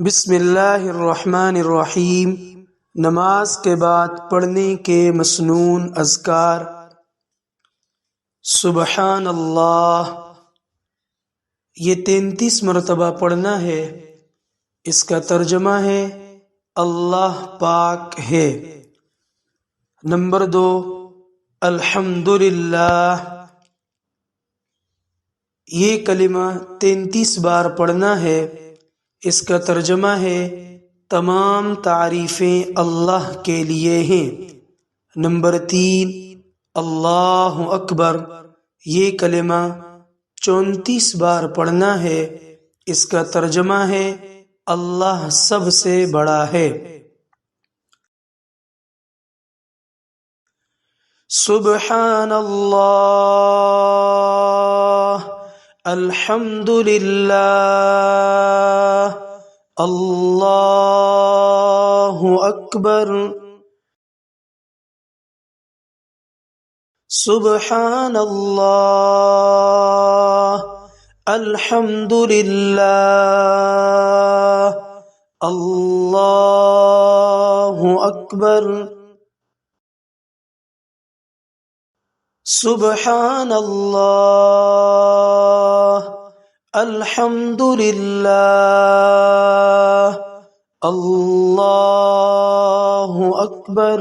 بسم اللہ الرحمن الرحیم۔ نماز کے بعد پڑھنے کے مسنون اذکار۔ سبحان اللہ، یہ 33 مرتبہ پڑھنا ہے۔ اس کا ترجمہ ہے اللہ پاک ہے۔ نمبر 2، الحمدللہ، یہ کلمہ 33 بار پڑھنا ہے۔ اس کا ترجمہ ہے تمام تعریفیں اللہ کے لیے ہیں۔ نمبر 3، اللہ اکبر، یہ کلمہ 34 بار پڑھنا ہے۔ اس کا ترجمہ ہے اللہ سب سے بڑا ہے۔ سبحان اللہ، الحمدللہ، اللہ اکبر، سبحان اللہ، الحمدللہ، اللہ اکبر، سبحان اللہ، الحمدللہ، اللہ اکبر۔